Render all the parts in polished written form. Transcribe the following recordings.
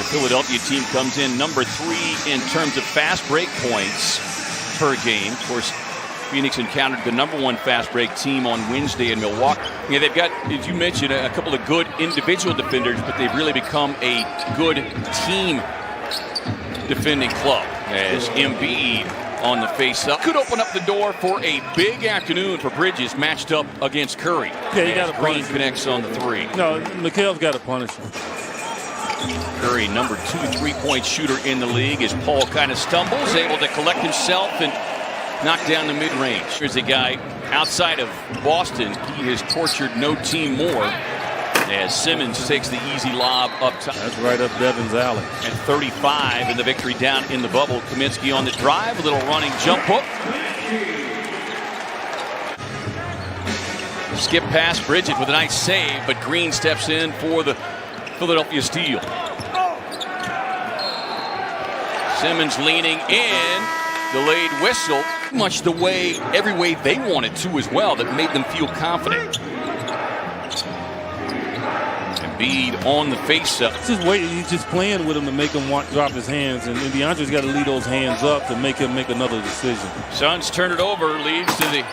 Philadelphia team comes in number 3 in terms of fast break points per game. Of course, Phoenix encountered the number 1 fast break team on Wednesday in Milwaukee. Yeah, they've got, as you mentioned, a couple of good individual defenders, but they've really become a good team defending club as Embiid on the face-up could open up the door for a big afternoon for Bridges matched up against Curry. Yeah, you got to Green connects on the 3. No, Mikhail's got to punish him. Curry, number 2 3-point shooter in the league, as Paul kind of stumbles, able to collect himself and knock down the mid-range. Here's a guy outside of Boston. He has tortured no team more as Simmons takes the easy lob up top. That's right up Devin's alley. And 35 in the victory down in the bubble. Kaminsky on the drive, a little running jump hook. Skip past Bridget with a nice save, but Green steps in for the Philadelphia steal. Simmons leaning in, delayed whistle, much the way, every way they wanted to as well, that made them feel confident. Embiid on the face-up. Just waiting, he's just playing with him to make him drop his hands, and DeAndre's got to lead those hands up to make him make another decision. Suns turn it over, leads to the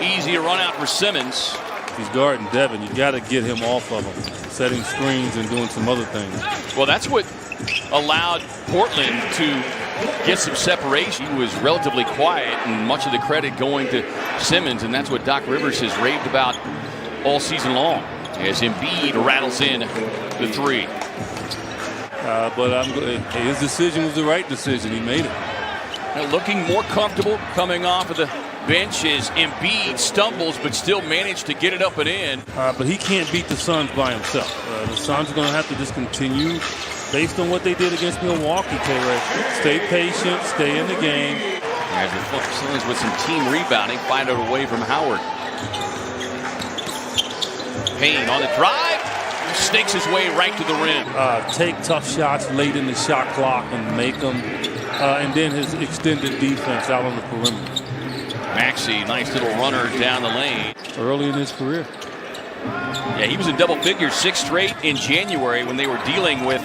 easy run out for Simmons. He's guarding Devin. You got to get him off of him, setting screens and doing some other things. Well, that's what allowed Portland to get some separation. He was relatively quiet, and much of the credit going to Simmons, and that's what Doc Rivers has raved about all season long, as Embiid rattles in the 3. But his decision was the right decision. He made it. Now looking more comfortable coming off of the bench as Embiid stumbles, but still managed to get it up and in. But he can't beat the Suns by himself. The Suns are going to have to just continue based on what they did against Milwaukee, K-Ray. Stay patient, stay in the game. As the Suns with some team rebounding, find it away from Howard. Payne on the drive, snakes his way right to the rim. Take tough shots late in the shot clock and make them. And then his extended defense out on the perimeter. Maxey, nice little runner down the lane. Early in his career. Yeah, he was in double figures 6 straight in January when they were dealing with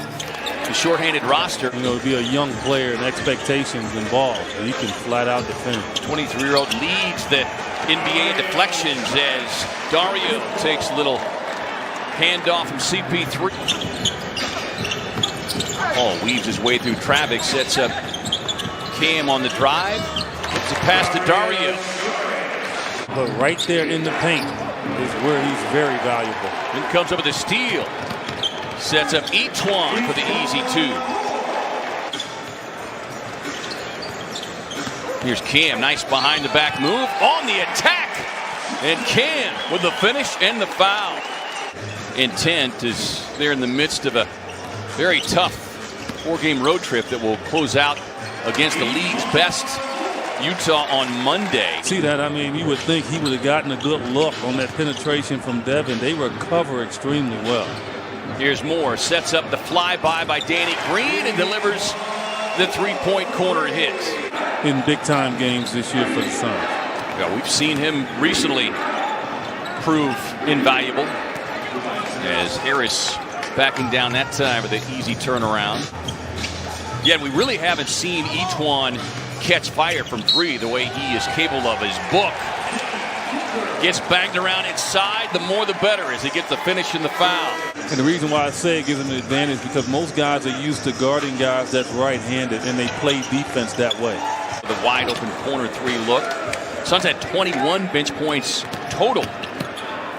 the shorthanded roster. You know, to be a young player and expectations involved, and he can flat out defend. 23-year-old leads the NBA deflections as Dario takes a little handoff from CP3. Paul weaves his way through traffic, sets up Cam on the drive. It's a pass to Dario. But right there in the paint is where he's very valuable. Then comes up with a steal. Sets up Etwan for the easy 2. Here's Cam, nice behind the back move on the attack. And Cam with the finish and the foul. Intent is there in the midst of a very tough 4-game road trip that will close out against the league's best Utah on Monday. See that? I mean, you would think he would have gotten a good look on that penetration from Devin. They recover extremely well. Here's Moore, sets up the flyby by Danny Green and delivers the 3-point corner hit. In big-time games this year for the Suns. Yeah, we've seen him recently prove invaluable as Harris backing down that time with an easy turnaround. Yet we really haven't seen each one catch fire from 3 the way he is capable of. His book gets banged around inside, the more the better as he gets the finish and the foul. And the reason why I say it gives him an advantage because most guys are used to guarding guys that's right-handed and they play defense that way. The wide open corner 3 look. Suns had 21 bench points total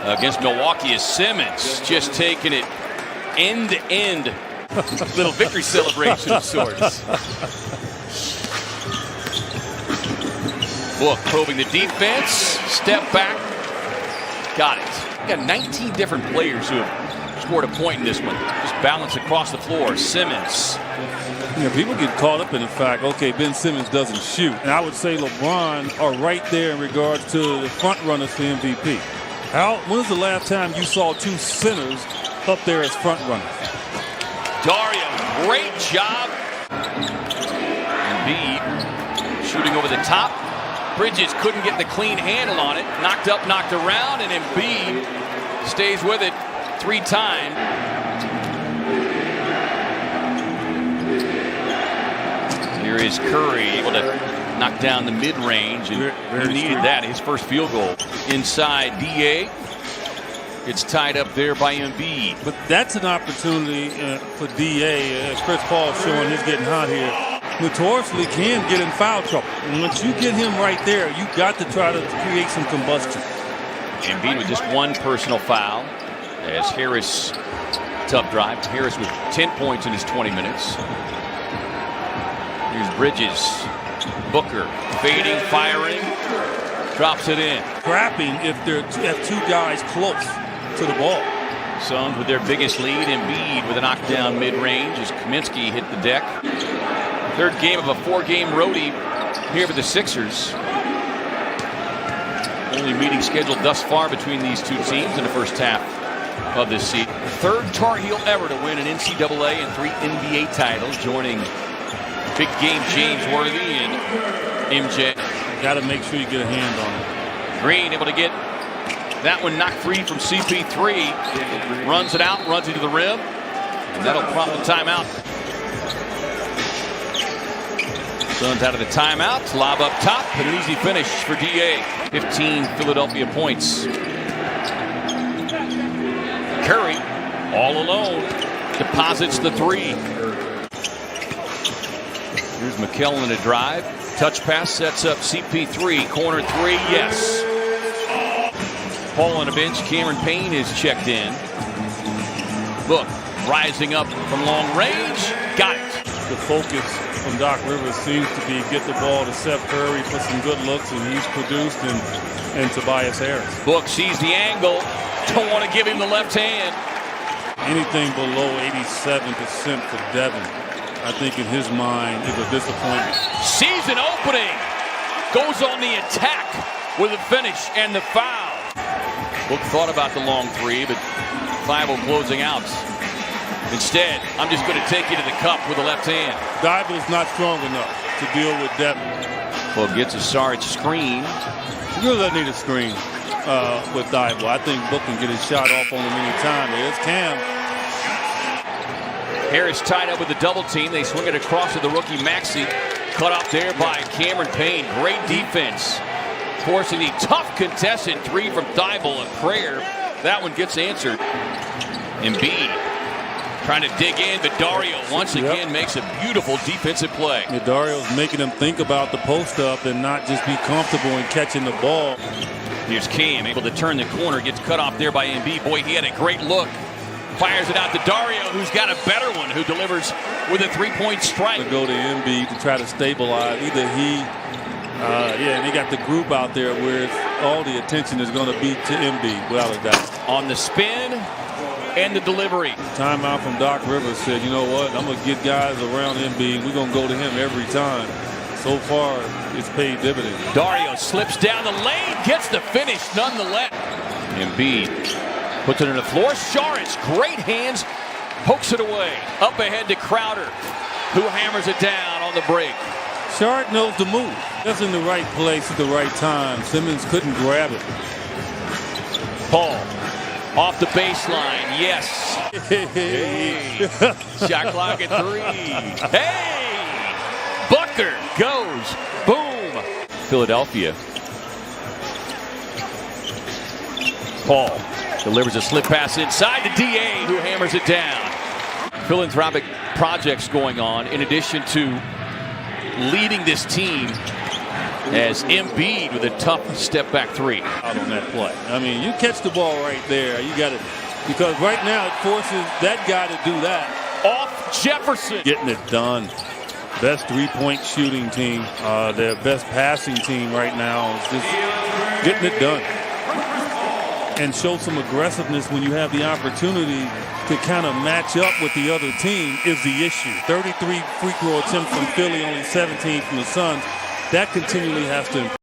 against Milwaukee as Simmons just taking it end to end. Little victory celebration of sorts. Book probing the defense, step back, got it. Got 19 different players who have scored a point in this one. Just balance across the floor. Simmons. Yeah, people get caught up in the fact, okay, Ben Simmons doesn't shoot. And I would say LeBron are right there in regards to the front runners for MVP. When was the last time you saw 2 centers up there as front runners? Dario, great job. Embiid shooting over the top. Bridges couldn't get the clean handle on it. Knocked up, knocked around, and Embiid stays with it 3 times. Here is Curry able to knock down the mid-range, and he needed that. His first field goal inside DA. It's tied up there by Embiid. But that's an opportunity for DA, as Chris Paul showing he's getting hot here. Notoriously can get in foul trouble. And once you get him right there, you got to try to create some combustion. Embiid with just one personal foul as Harris, tough drive. Harris with 10 points in his 20 minutes. Here's Bridges. Booker fading, firing, drops it in. Scrapping if they're two guys close to the ball. Suns with their biggest lead. Embiid with a knockdown mid-range as Kaminsky hit the deck. Third game of a 4-game roadie here for the Sixers. Only meeting scheduled thus far between these two teams in the first half of this season. Third Tar Heel ever to win an NCAA and 3 NBA titles, joining big game James Worthy and MJ. Got to make sure you get a hand on it. Green able to get that one knocked free from CP3. Runs it out, runs into the rim, and that'll prompt a timeout. Suns out of the timeout. Lob up top, and an easy finish for DA. 15 Philadelphia points. Curry, all alone, deposits the 3. Here's McKell in a drive. Touch pass sets up CP3. Corner 3, yes. Paul on the bench. Cameron Payne is checked in. Book rising up from long range. Got it. The focus from Doc Rivers seems to be get the ball to Seth Curry for some good looks, and he's produced, and Tobias Harris. Book sees the angle. Don't want to give him the left hand. Anything below 87% for Devin, I think in his mind, is a disappointment. Season opening. Goes on the attack with a finish and the foul. Book thought about the long 3, but Thibault closing out. Instead, I'm just going to take you to the cup with the left hand. Thibault's not strong enough to deal with Devin. Well, gets a Sarge screen. You really doesn't need a screen with Thibault. I think Book can get his shot off on him anytime. There's Cam. Harris tied up with the double team. They swing it across to the rookie Maxey. Cut off there by Cameron Payne. Great defense. Forcing the tough contested 3 from Thibault at prayer. That one gets answered. Embiid trying to dig in, but Dario once again makes a beautiful defensive play. Dario's making them think about the post-up and not just be comfortable in catching the ball. Here's Cam able to turn the corner. Gets cut off there by Embiid. Boy, he had a great look. Fires it out to Dario, who's got a better one, who delivers with a 3-point strike. To go to Embiid to try to stabilize. Either he, and they got the group out there where all the attention is going to be to Embiid, without a doubt. On the spin and the delivery. Timeout from Doc Rivers said, you know what, I'm going to get guys around Embiid. We're going to go to him every time. So far, it's paid dividends. Dario slips down the lane, gets the finish nonetheless. Embiid puts it on the floor. Saric, great hands, pokes it away. Up ahead to Crowder, who hammers it down on the break. Saric knows the move. That's in the right place at the right time. Simmons couldn't grab it. Paul off the baseline, yes. Hey. Shot clock at 3. Hey! Booker goes. Boom. Philadelphia. Paul delivers a slip pass inside to DA, who hammers it down. Philanthropic projects going on in addition to leading this team as Embiid with a tough step back 3. Out on that play. I mean, you catch the ball right there. You got it. Because right now it forces that guy to do that. Off Jefferson. Getting it done. Best 3-point shooting team. Their best passing team right now is just getting it done. And show some aggressiveness when you have the opportunity to kind of match up with the other team is the issue. 33 free throw attempts from Philly, only 17 from the Suns. That continually has to improve.